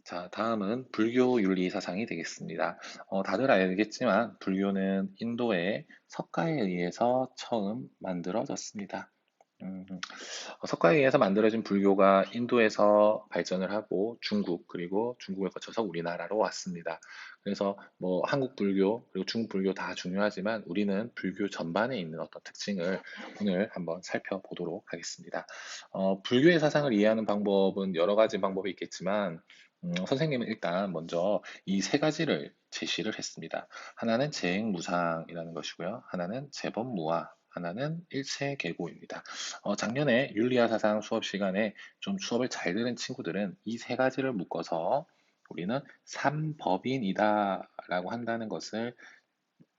자, 다음은 불교 윤리 사상이 되겠습니다. 다들 알겠지만 불교는 인도의 석가에 의해서 처음 만들어졌습니다. 음, 석가에 의해서 만들어진 불교가 인도에서 발전을 하고 중국 그리고 중국을 거쳐서 우리나라로 왔습니다. 그래서 뭐 한국 불교 그리고 중국 불교 다 중요하지만 우리는 불교 전반에 있는 어떤 특징을 오늘 한번 살펴보도록 하겠습니다. 불교의 사상을 이해하는 방법은 여러 가지 방법이 있겠지만 선생님은 일단 먼저 이 세 가지를 제시를 했습니다. 하나는 재행무상이라는 것이고요. 하나는 재범무화, 하나는 일체계고입니다. 작년에 윤리와 사상 수업 시간에 좀 수업을 잘 들은 친구들은 이 세 가지를 묶어서 우리는 삼법인이다라고 한다는 것을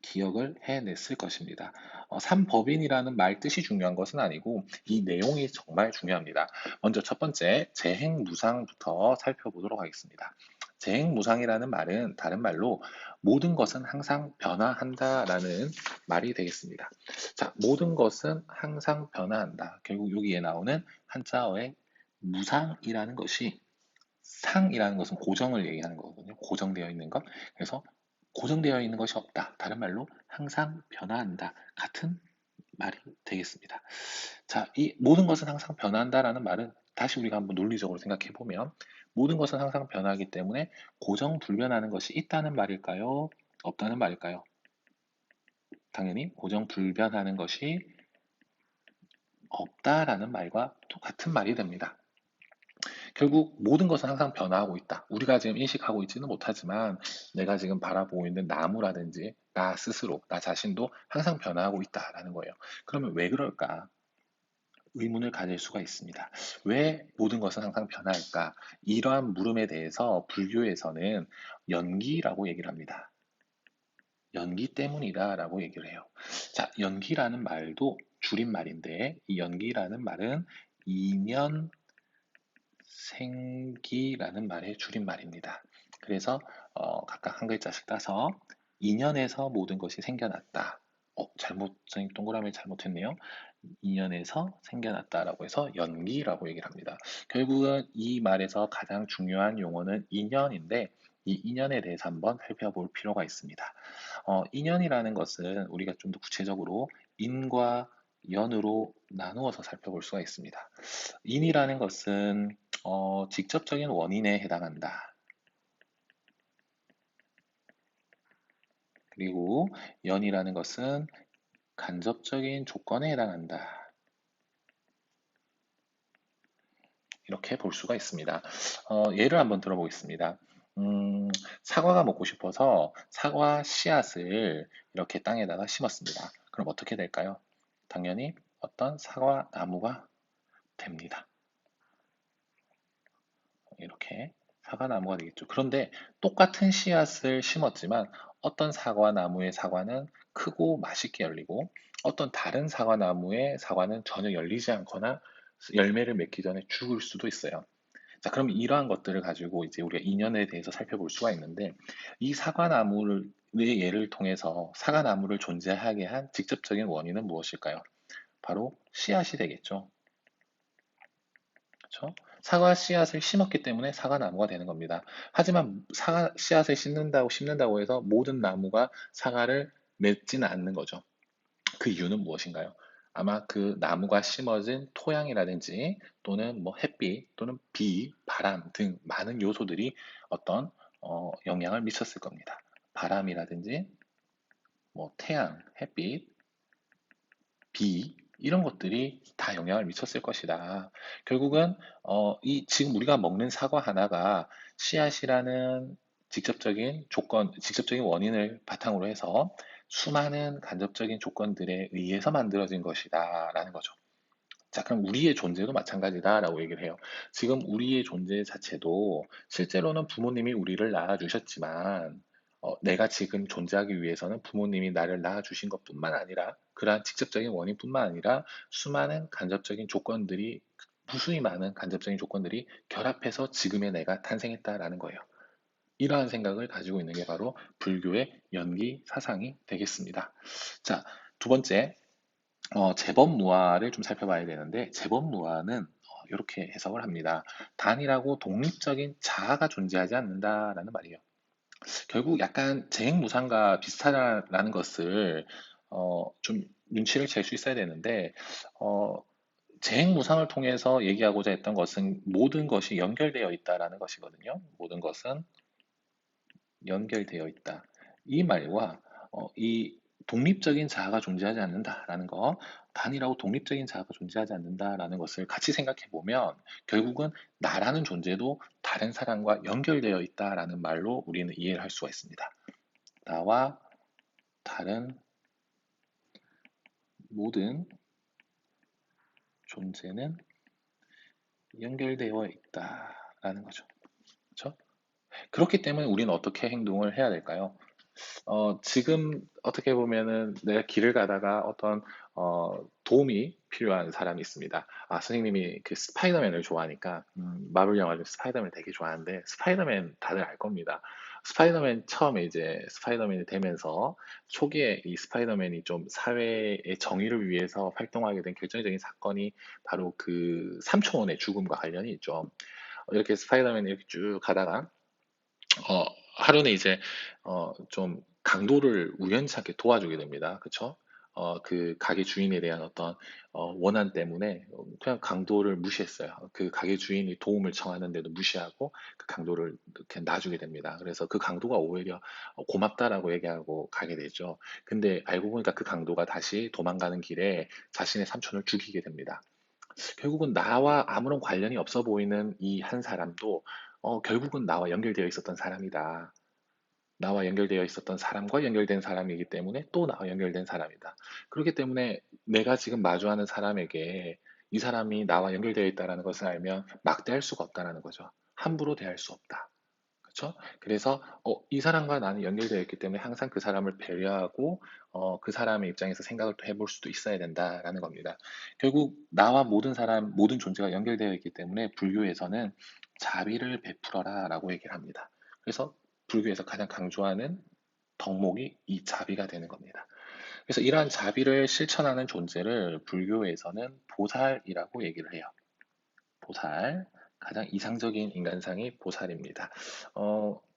기억을 해냈을 것입니다. 삼법인이라는 말 뜻이 중요한 것은 아니고 이 내용이 정말 중요합니다. 먼저 첫 번째 재행무상부터 살펴보도록 하겠습니다. 재행무상이라는 말은 다른 말로 모든 것은 항상 변화한다라는 말이 되겠습니다. 자, 모든 것은 항상 변화한다. 결국 여기에 나오는 한자어의 무상이라는 것이 상이라는 것은 고정을 얘기하는 거거든요. 고정되어 있는 것. 그래서 고정되어 있는 것이 없다. 다른 말로 항상 변화한다. 같은 말이 되겠습니다. 자, 이 모든 것은 항상 변한다라는 말은 다시 우리가 한번 논리적으로 생각해 보면 모든 것은 항상 변하기 때문에 고정불변하는 것이 있다는 말일까요? 없다는 말일까요? 당연히 고정불변하는 것이 없다라는 말과 똑같은 말이 됩니다. 결국 모든 것은 항상 변화하고 있다. 우리가 지금 인식하고 있지는 못하지만 내가 지금 바라보고 있는 나무라든지 나 스스로, 나 자신도 항상 변화하고 있다라는 거예요. 그러면 왜 그럴까? 의문을 가질 수가 있습니다. 왜 모든 것은 항상 변할까? 이러한 물음에 대해서 불교에서는 연기라고 얘기를 합니다. 연기 때문이다라고 얘기를 해요. 자, 연기라는 말도 줄임말인데 이 연기라는 말은 이면 생기라는 말의 줄임말입니다. 그래서 각각 한 글자씩 따서 인연에서 모든 것이 생겨났다. 동그라미 잘못했네요. 인연에서 생겨났다라고 해서 연기라고 얘기를 합니다. 결국은 이 말에서 가장 중요한 용어는 인연인데 이 인연에 대해서 한번 살펴볼 필요가 있습니다. 인연이라는 것은 우리가 좀 더 구체적으로 인과 연으로 나누어서 살펴볼 수가 있습니다. 인이라는 것은 직접적인 원인에 해당한다. 그리고 연이라는 것은 간접적인 조건에 해당한다. 이렇게 볼 수가 있습니다. 예를 한번 들어보겠습니다. 음, 사과가 먹고 싶어서 사과 씨앗을 이렇게 땅에다가 심었습니다. 그럼 어떻게 될까요? 당연히 어떤 사과 나무가 됩니다. 이렇게 사과나무가 되겠죠. 그런데 똑같은 씨앗을 심었지만 어떤 사과나무의 사과는 크고 맛있게 열리고 어떤 다른 사과나무의 사과는 전혀 열리지 않거나 열매를 맺기 전에 죽을 수도 있어요. 자, 그럼 이러한 것들을 가지고 이제 우리가 인연에 대해서 살펴볼 수가 있는데 이 사과나무를 의 예를 통해서 사과나무를 존재하게 한 직접적인 원인은 무엇일까요? 바로 씨앗이 되겠죠. 그렇죠? 사과 씨앗을 심었기 때문에 사과나무가 되는 겁니다. 하지만 사과 씨앗을 심는다고 해서 모든 나무가 사과를 맺지는 않는 거죠. 그 이유는 무엇인가요? 아마 그 나무가 심어진 토양이라든지 또는 뭐 햇빛 또는 비, 바람 등 많은 요소들이 어떤 영향을 미쳤을 겁니다. 바람이라든지 뭐 태양, 햇빛, 비 이런 것들이 다 영향을 미쳤을 것이다. 결국은 이 지금 우리가 먹는 사과 하나가 씨앗이라는 직접적인 원인을 바탕으로 해서 수많은 간접적인 조건들에 의해서 만들어진 것이다라는 거죠. 자, 그럼 우리의 존재도 마찬가지다라고 얘기를 해요. 지금 우리의 존재 자체도 실제로는 부모님이 우리를 낳아주셨지만, 내가 지금 존재하기 위해서는 부모님이 나를 낳아주신 것뿐만 아니라, 그러한 직접적인 원인뿐만 아니라, 수많은 간접적인 조건들이, 무수히 많은 간접적인 조건들이 결합해서 지금의 내가 탄생했다라는 거예요. 이러한 생각을 가지고 있는 게 바로 불교의 연기 사상이 되겠습니다. 자, 두 번째, 재범무화를 좀 살펴봐야 되는데 재범무화는 이렇게 해석을 합니다. 단일하고 독립적인 자아가 존재하지 않는다라는 말이에요. 결국 약간 재행무상과 비슷하다라는 것을 좀 눈치를 챌 수 있어야 되는데 어, 재행무상을 통해서 얘기하고자 했던 것은 모든 것이 연결되어 있다라는 것이거든요. 모든 것은 연결되어 있다. 이 말과 이 독립적인 자아가 존재하지 않는다라는 거, 단일하고 독립적인 자아가 존재하지 않는다라는 것을 같이 생각해 보면 결국은 나라는 존재도 다른 사람과 연결되어 있다라는 말로 우리는 이해를 할 수가 있습니다. 나와 다른 모든 존재는 연결되어 있다라는 거죠. 그렇죠? 그렇기 때문에 우리는 어떻게 행동을 해야 될까요? 지금 어떻게 보면은 내가 길을 가다가 어떤 도움이 필요한 사람이 있습니다. 아, 선생님이 그 스파이더맨을 좋아하니까 마블 영화 중 스파이더맨 되게 좋아하는데 스파이더맨 다들 알 겁니다. 스파이더맨 처음에 이제 스파이더맨이 되면서 초기에 이 스파이더맨이 좀 사회의 정의를 위해서 활동하게 된 결정적인 사건이 바로 그 삼촌의 죽음과 관련이 있죠. 이렇게 스파이더맨이 이렇게 쭉 가다가 어, 하루는 이제 좀 강도를 우연찮게 도와주게 됩니다. 그쵸? 그 가게 주인에 대한 어떤 원한 때문에 그냥 강도를 무시했어요. 그 가게 주인이 도움을 청하는데도 무시하고 그 강도를 이렇게 놔주게 됩니다. 그래서 그 강도가 오히려 고맙다라고 얘기하고 가게 되죠. 근데 알고 보니까 그 강도가 다시 도망가는 길에 자신의 삼촌을 죽이게 됩니다. 결국은 나와 아무런 관련이 없어 보이는 이 한 사람도 결국은 나와 연결되어 있었던 사람이다. 나와 연결되어 있었던 사람과 연결된 사람이기 때문에 또 나와 연결된 사람이다. 그렇기 때문에 내가 지금 마주하는 사람에게 이 사람이 나와 연결되어 있다는 것을 알면 막대할 수가 없다는 거죠. 함부로 대할 수 없다. 그렇죠? 그래서 이 사람과 나는 연결되어 있기 때문에 항상 그 사람을 배려하고 그 사람의 입장에서 생각을 또 해볼 수도 있어야 된다라는 겁니다. 결국 나와 모든 사람, 모든 존재가 연결되어 있기 때문에 불교에서는 자비를 베풀어라라고 얘기를 합니다. 그래서 불교에서 가장 강조하는 덕목이 이 자비가 되는 겁니다. 그래서 이러한 자비를 실천하는 존재를 불교에서는 보살이라고 얘기를 해요. 보살. 가장 이상적인 인간상이 보살입니다.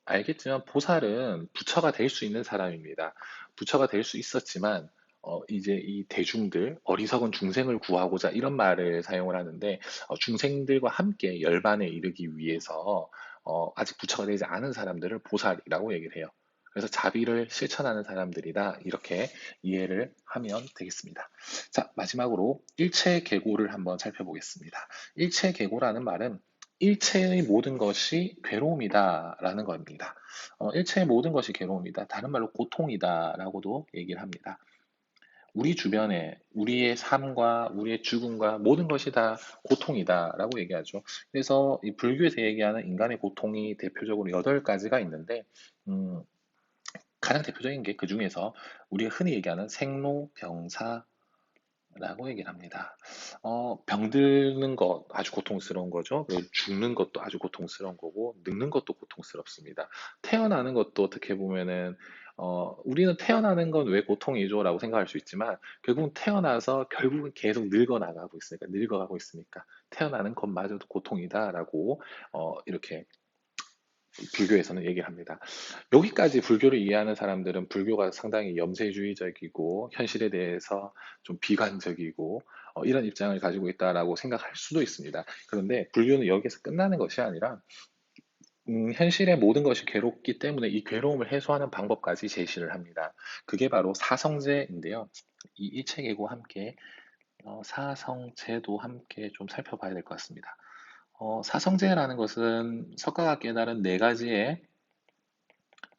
알겠지만 보살은 부처가 될 수 있는 사람입니다. 부처가 될 수 있었지만 이제 이 대중들, 어리석은 중생을 구하고자 이런 말을 사용을 하는데 중생들과 함께 열반에 이르기 위해서 아직 부처가 되지 않은 사람들을 보살이라고 얘기를 해요. 그래서 자비를 실천하는 사람들이다 이렇게 이해를 하면 되겠습니다. 자, 마지막으로 일체계고를 한번 살펴보겠습니다. 일체계고라는 말은 일체의 모든 것이 괴로움이다라는 겁니다. 일체의 모든 것이 괴로움이다. 다른 말로 고통이다라고도 얘기를 합니다. 우리 주변에 우리의 삶과 우리의 죽음과 모든 것이 다 고통이다라고 얘기하죠. 그래서 이 불교에서 얘기하는 인간의 고통이 대표적으로 8가지가 있는데 음, 가장 대표적인 게 그 중에서 우리가 흔히 얘기하는 생로병사 라고 얘기를 합니다. 병드는 것 아주 고통스러운 거죠. 그리고 죽는 것도 아주 고통스러운 거고, 늙는 것도 고통스럽습니다. 태어나는 것도 어떻게 보면은, 우리는 태어나는 건 왜 고통이죠? 라고 생각할 수 있지만, 결국은 태어나서 결국은 계속 늙어나가고 있으니까, 늙어가고 있으니까, 태어나는 것마저도 고통이다라고, 이렇게 불교에서는 얘기를 합니다. 여기까지 불교를 이해하는 사람들은 불교가 상당히 염세주의적이고 현실에 대해서 좀 비관적이고 이런 입장을 가지고 있다라고 생각할 수도 있습니다. 그런데 불교는 여기서 끝나는 것이 아니라 현실의 모든 것이 괴롭기 때문에 이 괴로움을 해소하는 방법까지 제시를 합니다. 그게 바로 사성제인데요. 이 일체계고 함께 사성제도 함께 좀 살펴봐야 될 것 같습니다. 사성제라는 것은 석가가 깨달은 4가지의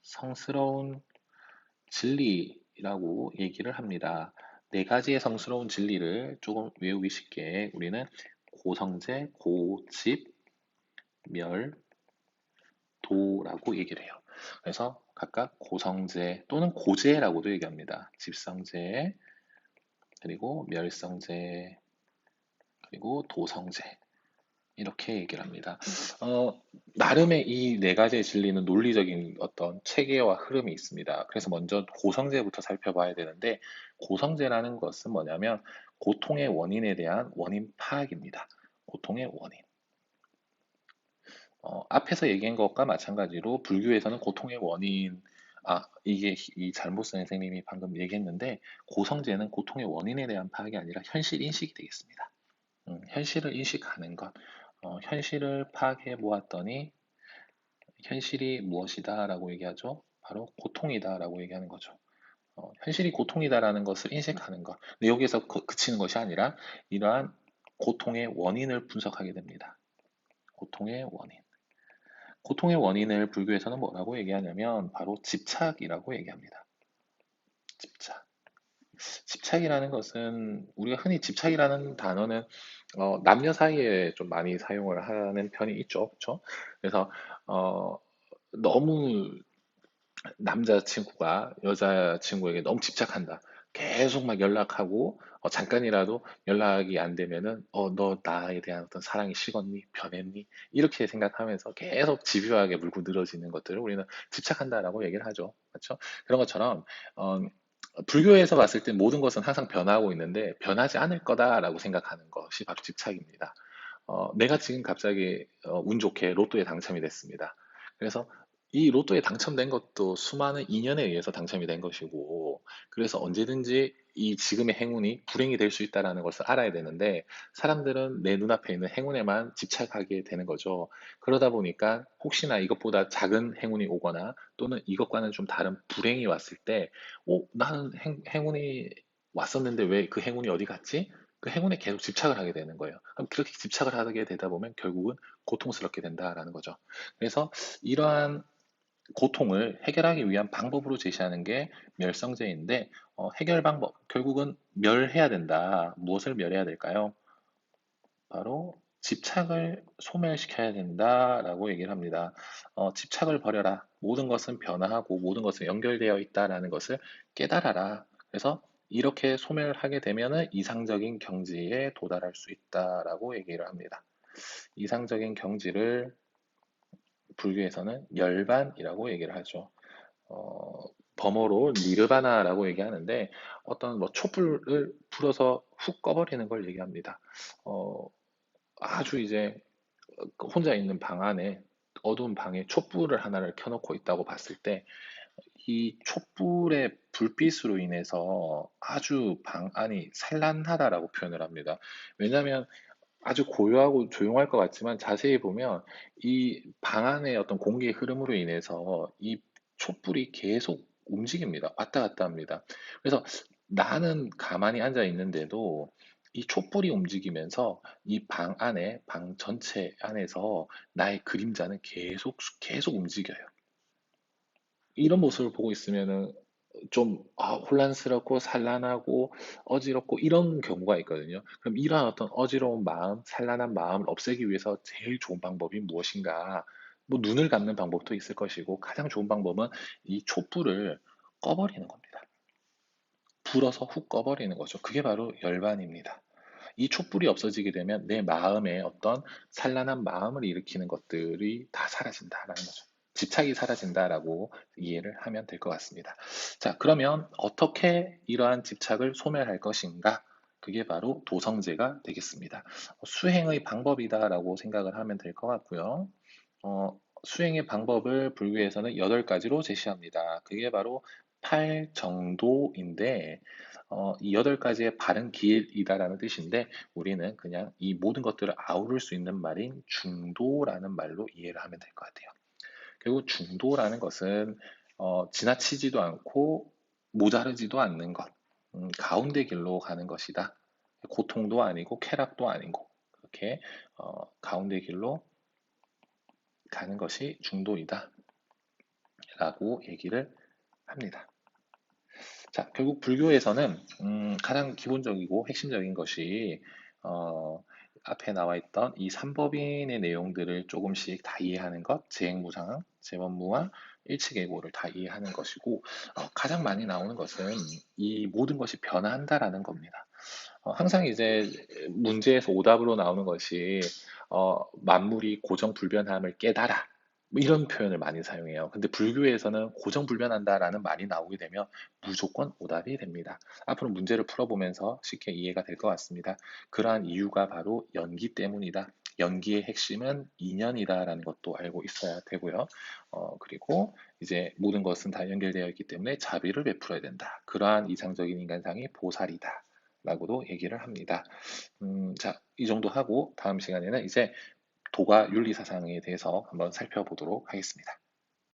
성스러운 진리라고 얘기를 합니다. 4가지의 성스러운 진리를 조금 외우기 쉽게 우리는 고성제, 고집, 멸, 도라고 얘기를 해요. 그래서 각각 고성제 또는 고제라고도 얘기합니다. 집성제, 그리고 멸성제, 그리고 도성제. 이렇게 얘기를 합니다. 나름의 이 4가지의 진리는 논리적인 어떤 체계와 흐름이 있습니다. 그래서 먼저 고성제부터 살펴봐야 되는데, 고성제라는 것은 뭐냐면, 고통의 원인에 대한 원인 파악입니다. 고통의 원인. 앞에서 얘기한 것과 마찬가지로 불교에서는 고통의 원인, 이게 이 잘못 쓴 선생님이 방금 얘기했는데, 고성제는 고통의 원인에 대한 파악이 아니라 현실 인식이 되겠습니다. 현실을 인식하는 것. 현실을 파악해 보았더니, 현실이 무엇이다라고 얘기하죠? 바로 고통이다라고 얘기하는 거죠. 현실이 고통이다라는 것을 인식하는 것. 근데 여기에서 그치는 것이 아니라, 이러한 고통의 원인을 분석하게 됩니다. 고통의 원인. 고통의 원인을 불교에서는 뭐라고 얘기하냐면 바로 집착이라고 얘기합니다. 집착. 집착이라는 것은 우리가 흔히 집착이라는 단어는 남녀 사이에 좀 많이 사용을 하는 편이 있죠. 그렇죠? 그래서 너무 남자친구가 여자친구에게 너무 집착한다. 계속 막 연락하고, 잠깐이라도 연락이 안 되면은, 너 나에 대한 어떤 사랑이 식었니? 변했니? 이렇게 생각하면서 계속 집요하게 물고 늘어지는 것들을 우리는 집착한다라고 얘기를 하죠. 그렇죠? 그런 것처럼, 어, 불교에서 봤을 때 모든 것은 항상 변하고 있는데, 변하지 않을 거다라고 생각하는 것이 바로 집착입니다. 내가 지금 갑자기 운 좋게 로또에 당첨이 됐습니다. 그래서 이 로또에 당첨된 것도 수많은 인연에 의해서 당첨이 된 것이고, 그래서 언제든지 이 지금의 행운이 불행이 될 수 있다는 것을 알아야 되는데, 사람들은 내 눈앞에 있는 행운에만 집착하게 되는 거죠. 그러다 보니까 혹시나 이것보다 작은 행운이 오거나 또는 이것과는 좀 다른 불행이 왔을 때, 나는 행운이 왔었는데 왜 그 행운이 어디 갔지? 그 행운에 계속 집착을 하게 되는 거예요. 그럼 그렇게 집착을 하게 되다 보면 결국은 고통스럽게 된다라는 거죠. 그래서 이러한 고통을 해결하기 위한 방법으로 제시하는 게 멸성제인데, 해결 방법, 결국은 멸해야 된다. 무엇을 멸해야 될까요? 바로 집착을 소멸시켜야 된다라고 얘기를 합니다. 집착을 버려라. 모든 것은 변화하고 모든 것은 연결되어 있다라는 것을 깨달아라. 그래서 이렇게 소멸하게 되면은 이상적인 경지에 도달할 수 있다라고 얘기를 합니다. 이상적인 경지를 불교에서는 열반이라고 얘기를 하죠. 어, 범어로 니르바나라고 얘기하는데, 어떤 뭐 촛불을 불어서 훅 꺼버리는 걸 얘기합니다. 어, 아주 이제 혼자 있는 방 안에, 어두운 방에 촛불을 하나를 켜놓고 있다고 봤을 때, 이 촛불의 불빛으로 인해서 아주 방 안이 산란하다라고 표현을 합니다. 왜냐하면 아주 고요하고 조용할 것 같지만 자세히 보면 이 방 안의 어떤 공기의 흐름으로 인해서 이 촛불이 계속 움직입니다. 왔다 갔다 합니다. 그래서 나는 가만히 앉아 있는데도 이 촛불이 움직이면서 이 방 안에, 방 전체 안에서 나의 그림자는 계속 움직여요. 이런 모습을 보고 있으면은 좀 혼란스럽고 산란하고 어지럽고 이런 경우가 있거든요. 그럼 이러한 어떤 어지러운 마음, 산란한 마음을 없애기 위해서 제일 좋은 방법이 무엇인가? 뭐 눈을 감는 방법도 있을 것이고 가장 좋은 방법은 이 촛불을 꺼버리는 겁니다. 불어서 훅 꺼버리는 거죠. 그게 바로 열반입니다. 이 촛불이 없어지게 되면 내 마음에 어떤 산란한 마음을 일으키는 것들이 다 사라진다라는 거죠. 집착이 사라진다라고 이해를 하면 될 것 같습니다. 자, 그러면 어떻게 이러한 집착을 소멸할 것인가? 그게 바로 도성제가 되겠습니다. 수행의 방법이다라고 생각을 하면 될 것 같고요. 수행의 방법을 불교에서는 8가지로 제시합니다. 그게 바로 팔정도인데, 이 8가지의 바른 길이다라는 뜻인데, 우리는 그냥 이 모든 것들을 아우를 수 있는 말인 중도라는 말로 이해를 하면 될 것 같아요. 결국 중도라는 것은 지나치지도 않고 모자르지도 않는 것, 가운데 길로 가는 것이다. 고통도 아니고 쾌락도 아니고 그렇게 가운데 길로 가는 것이 중도이다 라고 얘기를 합니다. 자, 결국 불교에서는 가장 기본적이고 핵심적인 것이 어, 앞에 나와 있던 이 삼법인의 내용들을 조금씩 다 이해하는 것, 재행무상, 재원무와 일치계고를 다 이해하는 것이고, 가장 많이 나오는 것은 이 모든 것이 변화한다라는 겁니다. 항상 이제 문제에서 오답으로 나오는 것이 만물이 고정불변함을 깨달아. 뭐 이런 표현을 많이 사용해요. 근데 불교에서는 고정불변한다라는 말이 나오게 되면 무조건 오답이 됩니다. 앞으로 문제를 풀어보면서 쉽게 이해가 될 것 같습니다. 그러한 이유가 바로 연기 때문이다. 연기의 핵심은 인연이다라는 것도 알고 있어야 되고요. 그리고 이제 모든 것은 다 연결되어 있기 때문에 자비를 베풀어야 된다. 그러한 이상적인 인간상이 보살이다. 라고도 얘기를 합니다. 자, 이 정도 하고 다음 시간에는 이제 도가 윤리사상에 대해서 한번 살펴보도록 하겠습니다.